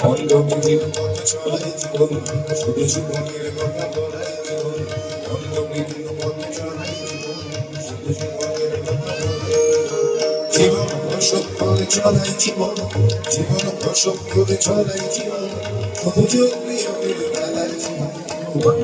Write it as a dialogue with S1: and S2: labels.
S1: অন্ধ বিহীন পথ চলাই জীবন, শুধু জীবনের কথা বলাই জীবন। অন্ধ বিহীন পথ চলাই জীবন, শুধু জীবনের কথা বলাই জীবন। প্রসব করে চলাই জীবন, জীবন প্রসব করে চলাই জীবন। শুধু যোগ বিয়োগের বেলায় জীবন